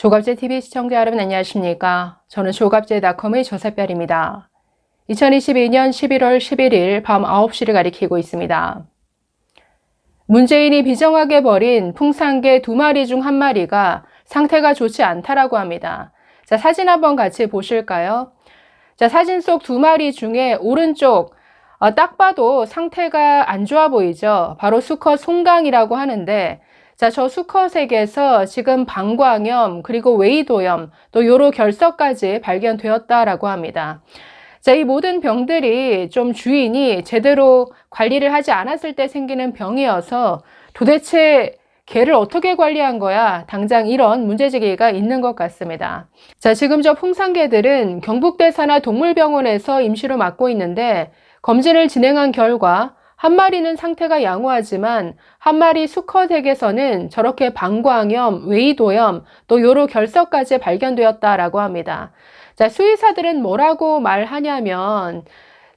조갑제TV 시청자 여러분 안녕하십니까? 저는 조갑제닷컴의 조세별입니다. 2022년 11월 11일 밤 9시를 가리키고 있습니다. 문재인이 비정하게 버린 풍산개 2마리 중 1마리가 상태가 좋지 않다라고 합니다. 자, 사진 한번 같이 보실까요? 자, 사진 속 2마리 중에 오른쪽 딱 봐도 상태가 안 좋아 보이죠? 바로 수컷 송강이라고 하는데 자, 저 수컷에게서 지금 방광염 그리고 웨이도염 또 요로 결석까지 발견되었다라고 합니다. 자, 이 모든 병들이 좀 주인이 제대로 관리를 하지 않았을 때 생기는 병이어서 도대체 개를 어떻게 관리한 거야? 당장 이런 문제제기가 있는 것 같습니다. 자, 지금 저 풍산개들은 경북대사나 동물병원에서 임시로 맡고 있는데 검진을 진행한 결과 1마리는 상태가 양호하지만 1마리 수컷에게서는 저렇게 방광염, 웨이도염, 또 요로 결석까지 발견되었다라고 합니다. 자, 수의사들은 뭐라고 말하냐면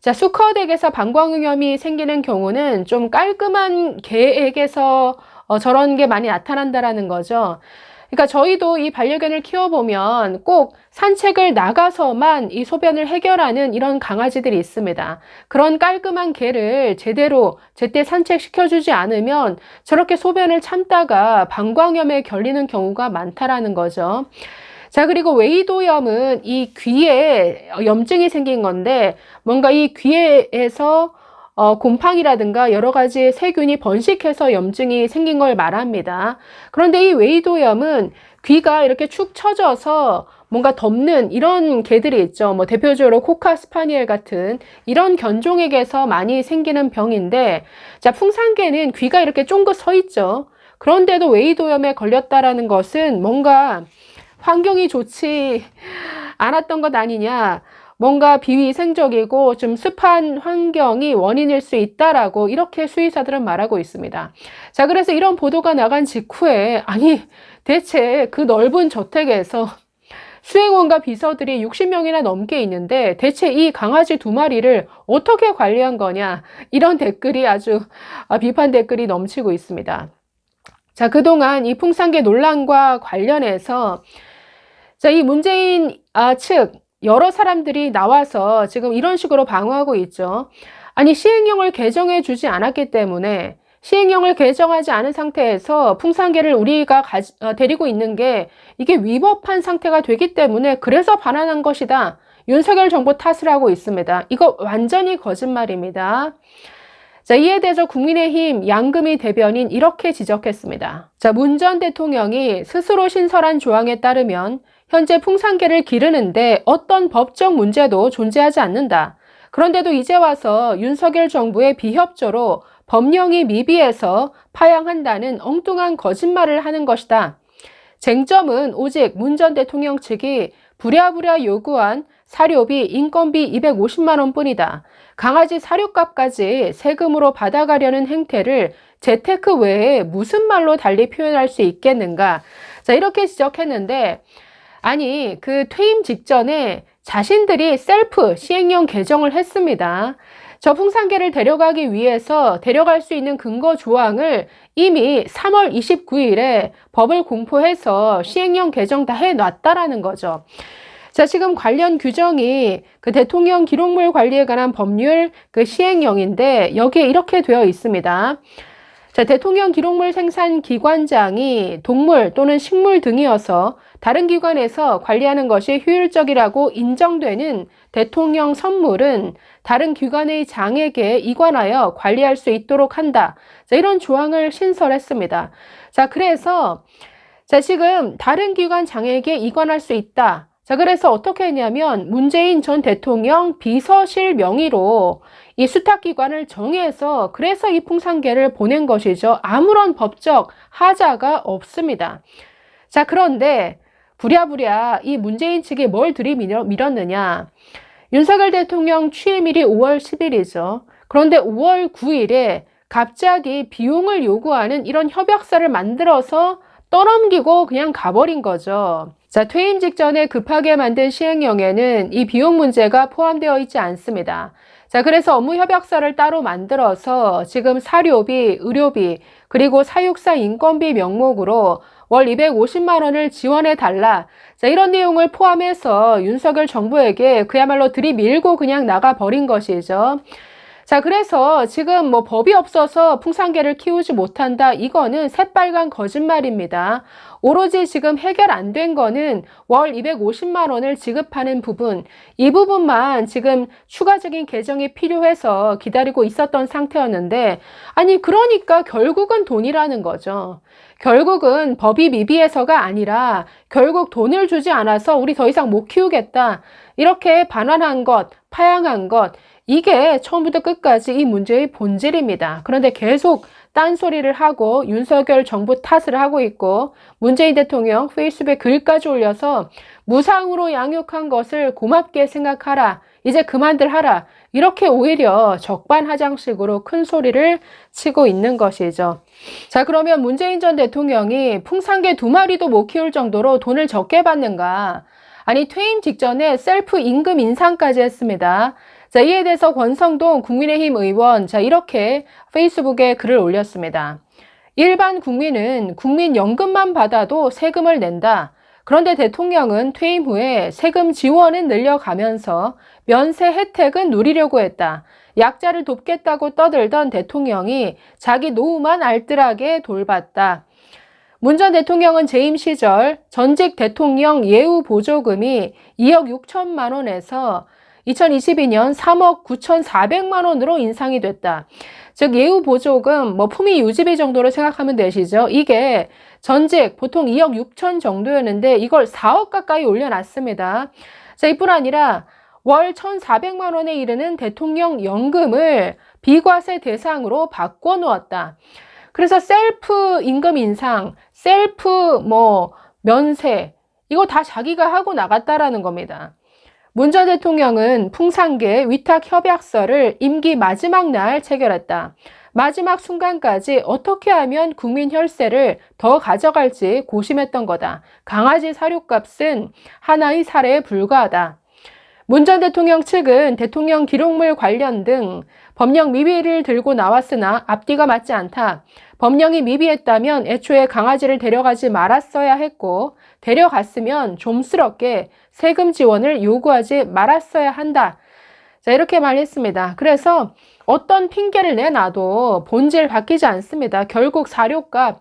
자, 수컷에게서 방광염이 생기는 경우는 좀 깔끔한 개에게서 저런 게 많이 나타난다라는 거죠. 그러니까 저희도 이 반려견을 키워보면 꼭 산책을 나가서만 이 소변을 해결하는 이런 강아지들이 있습니다. 그런 깔끔한 개를 제때 산책시켜주지 않으면 저렇게 소변을 참다가 방광염에 걸리는 경우가 많다라는 거죠. 자, 그리고 웨이도염은 이 귀에 염증이 생긴 건데 뭔가 이 귀에서 곰팡이라든가 여러 가지 세균이 번식해서 염증이 생긴 걸 말합니다. 그런데 이 웨이도염은 귀가 이렇게 축 처져서 뭔가 덮는 이런 개들이 있죠. 뭐 대표적으로 코카 스파니엘 같은 이런 견종에게서 많이 생기는 병인데 자, 풍산개는 귀가 이렇게 쫑긋 서 있죠. 그런데도 웨이도염에 걸렸다라는 것은 뭔가 환경이 좋지 않았던 것 아니냐. 뭔가 비위생적이고 좀 습한 환경이 원인일 수 있다라고 이렇게 수의사들은 말하고 있습니다. 자, 그래서 이런 보도가 나간 직후에 아니 대체 그 넓은 저택에서 수행원과 비서들이 60명이나 넘게 있는데 대체 이 강아지 2마리를 어떻게 관리한 거냐 이런 댓글이 아주 비판 댓글이 넘치고 있습니다. 자, 그동안 이 풍산개 논란과 관련해서 자, 이 문재인 측 여러 사람들이 나와서 지금 이런 식으로 방어하고 있죠. 아니, 시행령을 개정해 주지 않았기 때문에 시행령을 개정하지 않은 상태에서 풍산개를 우리가 데리고 있는 게 이게 위법한 상태가 되기 때문에 그래서 반환한 것이다. 윤석열 정부 탓을 하고 있습니다. 이거 완전히 거짓말입니다. 자, 이에 대해서 국민의힘 양금희 대변인 이렇게 지적했습니다. 자, 문 전 대통령이 스스로 신설한 조항에 따르면 현재 풍산개를 기르는데 어떤 법적 문제도 존재하지 않는다. 그런데도 이제 와서 윤석열 정부의 비협조로 법령이 미비해서 파양한다는 엉뚱한 거짓말을 하는 것이다. 쟁점은 오직 문 전 대통령 측이 부랴부랴 요구한 사료비, 인건비 250만 원 뿐이다. 강아지 사료값까지 세금으로 받아가려는 행태를 재테크 외에 무슨 말로 달리 표현할 수 있겠는가? 자, 이렇게 지적했는데 아니, 그 퇴임 직전에 자신들이 셀프 시행령 개정을 했습니다. 저 풍산개를 데려가기 위해서 데려갈 수 있는 근거 조항을 이미 3월 29일에 법을 공포해서 시행령 개정 다 해놨다라는 거죠. 자, 지금 관련 규정이 그 대통령 기록물 관리에 관한 법률 그 시행령인데 여기에 이렇게 되어 있습니다. 자, 대통령 기록물 생산 기관장이 동물 또는 식물 등이어서 다른 기관에서 관리하는 것이 효율적이라고 인정되는 대통령 선물은 다른 기관의 장에게 이관하여 관리할 수 있도록 한다. 자, 이런 조항을 신설했습니다. 자, 그래서 자, 지금 다른 기관 장에게 이관할 수 있다. 자, 그래서 어떻게 했냐면 문재인 전 대통령 비서실 명의로 이 수탁기관을 정해서 그래서 이 풍산개를 보낸 것이죠. 아무런 법적 하자가 없습니다. 자, 그런데 부랴부랴 이 문재인 측이 뭘 들이밀었느냐. 윤석열 대통령 취임일이 5월 10일이죠. 그런데 5월 9일에 갑자기 비용을 요구하는 이런 협약서를 만들어서 떠넘기고 그냥 가버린 거죠. 자, 퇴임 직전에 급하게 만든 시행령에는 이 비용 문제가 포함되어 있지 않습니다. 자, 그래서 업무 협약서를 따로 만들어서 지금 사료비, 의료비, 그리고 사육사 인건비 명목으로 월 250만 원을 지원해 달라. 자, 이런 내용을 포함해서 윤석열 정부에게 그야말로 들이밀고 그냥 나가버린 것이죠. 자, 그래서 지금 뭐 법이 없어서 풍산개를 키우지 못한다. 이거는 새빨간 거짓말입니다. 오로지 지금 해결 안 된 거는 월 250만 원을 지급하는 부분, 이 부분만 지금 추가적인 개정이 필요해서 기다리고 있었던 상태였는데, 아니, 그러니까 결국은 돈이라는 거죠. 결국은 법이 미비해서가 아니라 결국 돈을 주지 않아서 우리 더 이상 못 키우겠다. 이렇게 반환한 것, 파양한 것, 이게 처음부터 끝까지 이 문제의 본질입니다. 그런데 계속 딴소리를 하고 윤석열 정부 탓을 하고 있고 문재인 대통령 페이스북에 글까지 올려서 무상으로 양육한 것을 고맙게 생각하라. 이제 그만들 하라. 이렇게 오히려 적반하장식으로 큰 소리를 치고 있는 것이죠. 자, 그러면 문재인 전 대통령이 풍산개 2마리도 못 키울 정도로 돈을 적게 받는가? 아니, 퇴임 직전에 셀프 임금 인상까지 했습니다. 자, 이에 대해서 권성동 국민의힘 의원, 자, 이렇게 페이스북에 글을 올렸습니다. 일반 국민은 국민연금만 받아도 세금을 낸다. 그런데 대통령은 퇴임 후에 세금 지원은 늘려가면서 면세 혜택은 누리려고 했다. 약자를 돕겠다고 떠들던 대통령이 자기 노후만 알뜰하게 돌봤다. 문 전 대통령은 재임 시절 전직 대통령 예우 보조금이 2억 6천만 원에서 2022년 3억 9,400만 원으로 인상이 됐다. 즉 예우 보조금 뭐 품위 유지비 정도로 생각하면 되시죠. 이게 전직 보통 2억 6천 정도였는데 이걸 4억 가까이 올려놨습니다. 자, 이뿐 아니라 월 1,400만 원에 이르는 대통령 연금을 비과세 대상으로 바꿔놓았다. 그래서 셀프 임금 인상, 셀프 면세, 이거 다 자기가 하고 나갔다라는 겁니다. 문 전 대통령은 풍산개 위탁 협약서를 임기 마지막 날 체결했다. 마지막 순간까지 어떻게 하면 국민 혈세를 더 가져갈지 고심했던 거다. 강아지 사료값은 하나의 사례에 불과하다. 문 전 대통령 측은 대통령 기록물 관련 등 법령 미비를 들고 나왔으나 앞뒤가 맞지 않다. 법령이 미비했다면 애초에 강아지를 데려가지 말았어야 했고 데려갔으면 좀스럽게 세금 지원을 요구하지 말았어야 한다. 자, 이렇게 말했습니다. 그래서 어떤 핑계를 내놔도 본질 바뀌지 않습니다. 결국 사료값,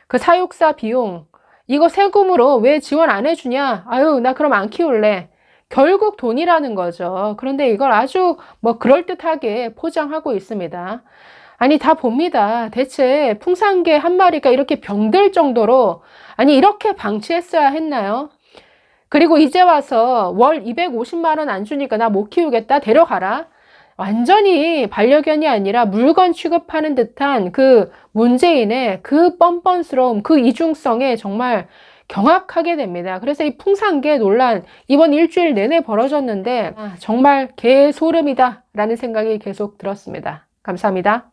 그 사육사 비용, 이거 세금으로 왜 지원 안 해주냐? 아유, 나 그럼 안 키울래. 결국 돈이라는 거죠. 그런데 이걸 아주 그럴듯하게 포장하고 있습니다. 아니, 다 봅니다. 대체 풍산개 한 마리가 이렇게 병들 정도로, 아니, 이렇게 방치했어야 했나요? 그리고 이제 와서 월 250만 원 안 주니까 나 못 키우겠다, 데려가라. 완전히 반려견이 아니라 물건 취급하는 듯한 그 문재인의 그 뻔뻔스러움, 그 이중성에 정말 경악하게 됩니다. 그래서 이 풍산개 논란 이번 일주일 내내 벌어졌는데 정말 개소름이다 라는 생각이 계속 들었습니다. 감사합니다.